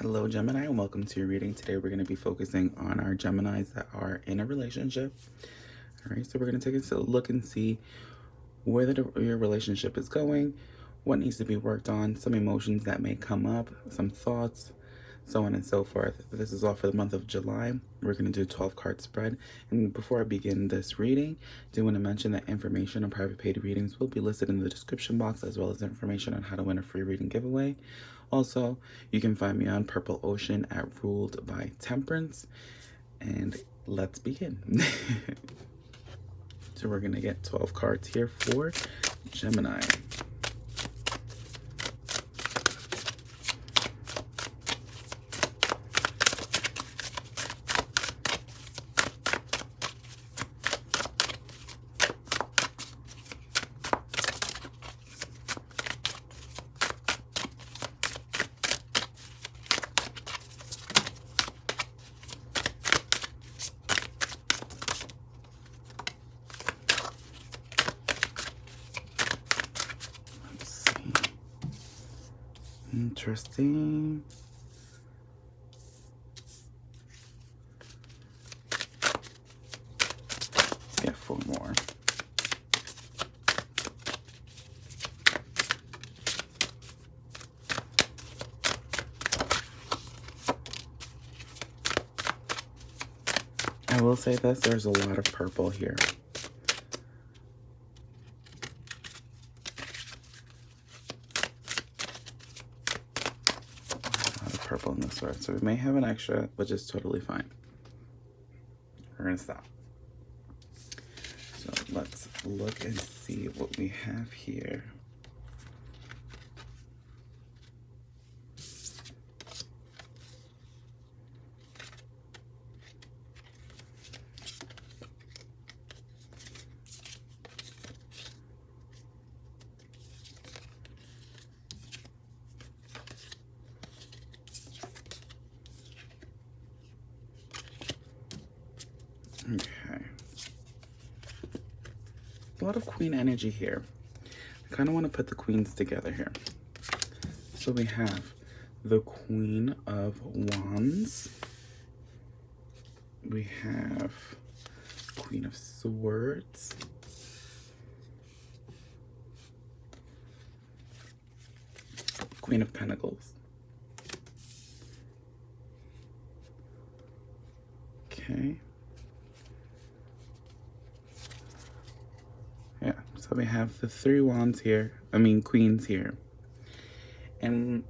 Hello, Gemini, and welcome to your reading. Today, we're going to be focusing on our Geminis that are in a relationship. All right, so we're going to take a look and see where your relationship is going, what needs to be worked on, some emotions that may come up, some thoughts, so on and so forth. This is all for the month of July. We're going to do a 12-card spread. And before I begin this reading, I do want to mention that information on private paid readings will be listed in the description box, as well as information on how to win a free reading giveaway. Also, you can find me on Purple Ocean at Ruled by Temperance. And let's begin. So we're going to get 12 cards here for Gemini. Interesting. Let's get 4 more. I will say this, there's a lot of purple here. Purple in this word, so we may have an extra, which is totally fine. We're gonna stop. So let's look and see what we have here. Okay. A lot of queen energy here. I kind of want to put the queens together here. So we have the Queen of Wands. We have Queen of Swords. Queen of Pentacles. Okay. Yeah, so we have the 3 wands here. Queens here. And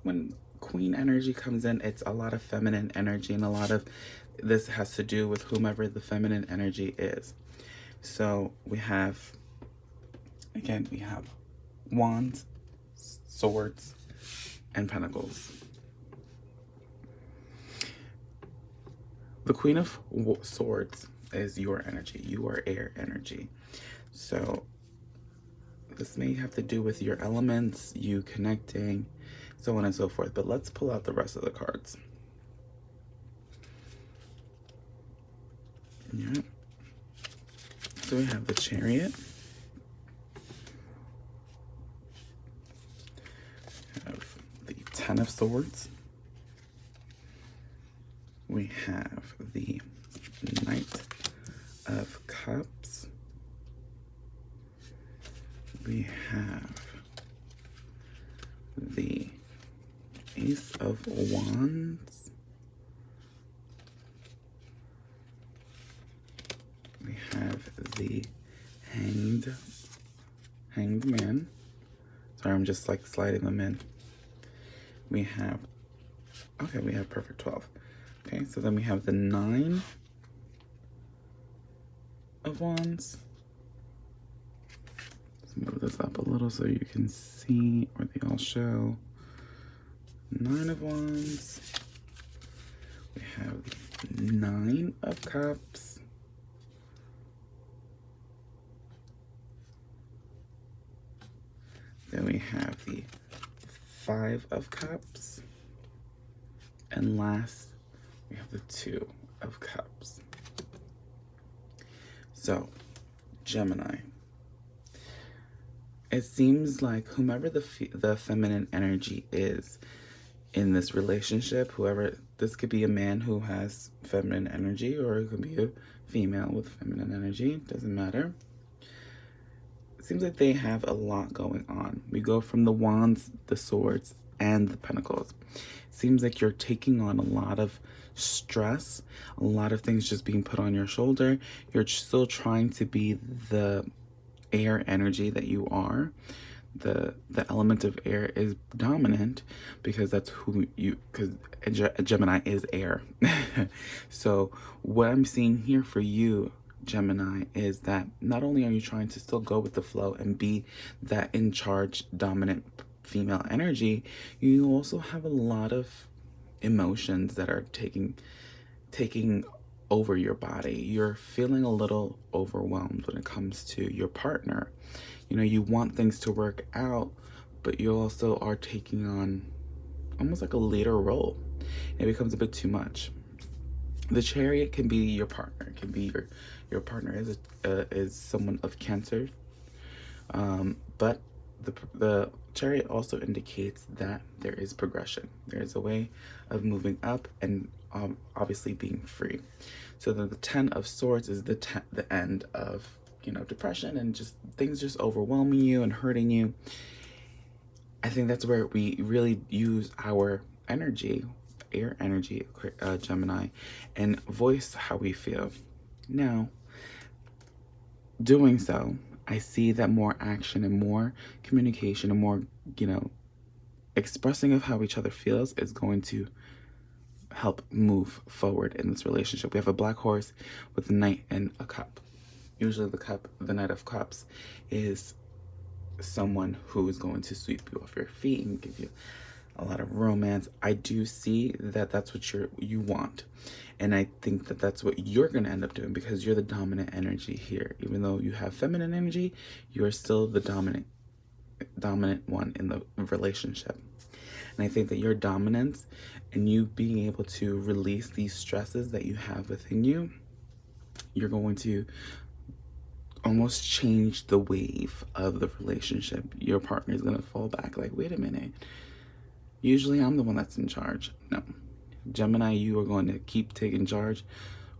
when queen energy comes in, it's a lot of feminine energy, and a lot of this has to do with whomever the feminine energy is. So we have wands, swords, and pentacles. The Queen of Swords is your energy. You are air energy. So this may have to do with your elements, you connecting, so on and so forth. But let's pull out the rest of the cards. Yeah. So we have the Chariot. We have the 10 of Swords. We have the Knight of Cups. We have the Ace of Wands. We have the Hanged Man. Sorry, I'm just like sliding them in. We have perfect 12. Okay, so then we have the 9 of Wands. Let's move this up a little so you can see where they all show. 9 of Wands. We have the 9 of Cups. Then we have the 5 of Cups. And last, we have the 2 of Cups. So, Gemini. It seems like whomever the feminine energy is in this relationship. Whoever, this could be a man who has feminine energy, or it could be a female with feminine energy. Doesn't matter. It seems like they have a lot going on. We go from the wands, the swords, and the pentacles. Seems like you're taking on a lot of stress, a lot of things just being put on your shoulder. You're still trying to be the air energy that you are. The element of air is dominant because that's who you, because Gemini is air. So what I'm seeing here for you, Gemini, is that not only are you trying to still go with the flow and be that in charge dominant female energy, you also have a lot of emotions that are taking over your body. You're feeling a little overwhelmed when it comes to your partner. You know, you want things to work out, but you also are taking on almost like a leader role. It becomes a bit too much. The Chariot can be your partner. It can be your partner is someone of Cancer, but the Chariot also indicates that there is progression. There is a way of moving up and obviously being free. So the Ten of Swords is the end of, you know, depression and just things just overwhelming you and hurting you. I think that's where we really use our energy, air energy, Gemini, and voice how we feel. Now, doing so, I see that more action and more communication and more, you know, expressing of how each other feels is going to help move forward in this relationship. We have a black horse with a knight and a cup. Usually the Knight of Cups is someone who is going to sweep you off your feet and give you a lot of romance. I do see that that's what you want. And I think that that's what you're going to end up doing because you're the dominant energy here. Even though you have feminine energy, you're still the dominant one in the relationship. And I think that your dominance and you being able to release these stresses that you have within you, you're going to almost change the wave of the relationship. Your partner is going to fall back like, wait a minute, usually I'm the one that's in charge. No, Gemini, you are going to keep taking charge,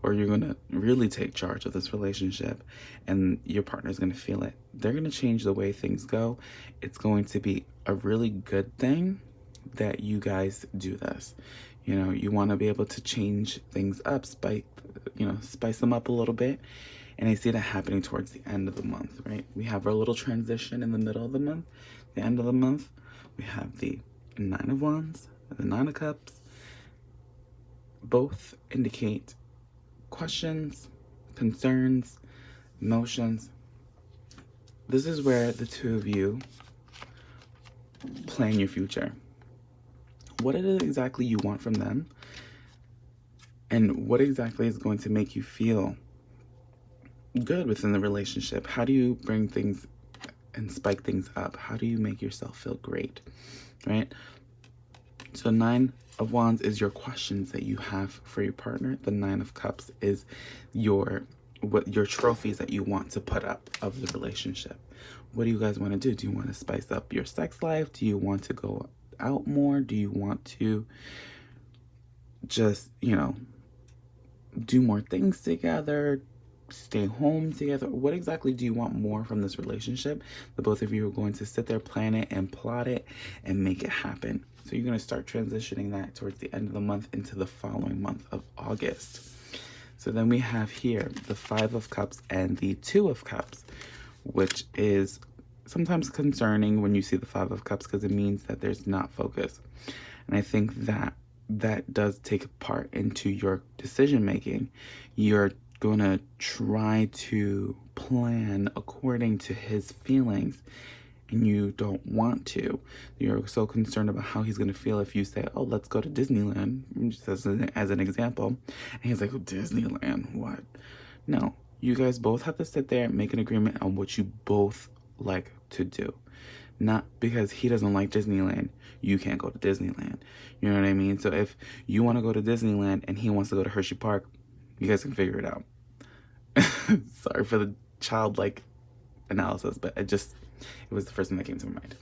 or you're going to really take charge of this relationship, and your partner is going to feel it. They're going to change the way things go. It's going to be a really good thing that you guys do this. You know, you want to be able to change things up, spice them up a little bit. And I see that happening towards the end of the month, right? We have our little transition in the middle of the month. The end of the month, we have the Nine of Wands, the Nine of Cups. Both indicate questions, concerns, emotions. This is where the two of you plan your future. What it is exactly you want from them, and what exactly is going to make you feel good within the relationship. How do you bring things and spike things up? How do you make yourself feel great, right? So Nine of Wands is your questions that you have for your partner. The Nine of Cups is your trophies that you want to put up of the relationship. What do you guys want to do? Do you want to spice up your sex life? Do you want to go out more? Do you want to just, you know, do more things together? Stay home together? What exactly do you want more from this relationship? The both of you are going to sit there, plan it, and plot it, and make it happen. So you're going to start transitioning that towards the end of the month into the following month of August. So then we have here the Five of Cups and the Two of Cups, which is sometimes concerning when you see the Five of Cups because it means that there's not focus. And I think that does take part into your decision making. You're going to try to plan according to his feelings, and you don't want to. You're so concerned about how he's going to feel if you say, oh, let's go to Disneyland, just as an example. And he's like, oh, Disneyland, what? No, you guys both have to sit there and make an agreement on what you both like to do. Not because he doesn't like Disneyland, you can't go to Disneyland. You know what I mean? So if you want to go to Disneyland and he wants to go to Hershey Park, you guys can figure it out. Sorry for the childlike analysis, but it was the first thing that came to my mind.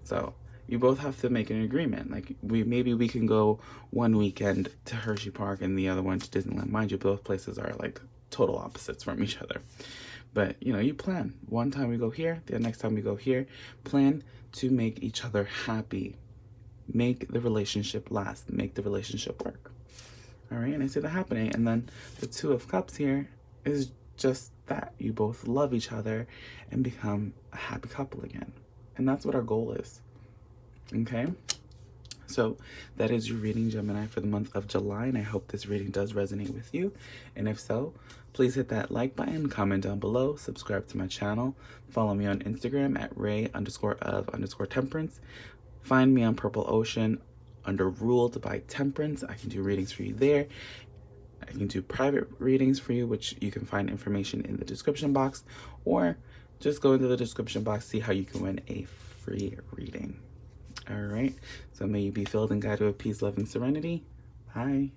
So you both have to make an agreement. Like maybe we can go one weekend to Hershey Park and the other one to Disneyland. Mind you, both places are like total opposites from each other. But you know, you plan. One time we go here, the next time we go here. Plan to make each other happy. Make the relationship last. Make the relationship work. All right, and I see that happening. And then the Two of Cups here is just that. You both love each other and become a happy couple again. And that's what our goal is. Okay? So that is your reading, Gemini, for the month of July. And I hope this reading does resonate with you. And if so, please hit that like button, comment down below, subscribe to my channel, follow me on Instagram at Ray_of_Temperance. Find me on Purple Ocean under Ruled by Temperance. I can do readings for you there. I can do private readings for you, which you can find information in the description box, or just go into the description box, see how you can win a free reading. All right. So may you be filled and guided with peace, love, and serenity. Bye.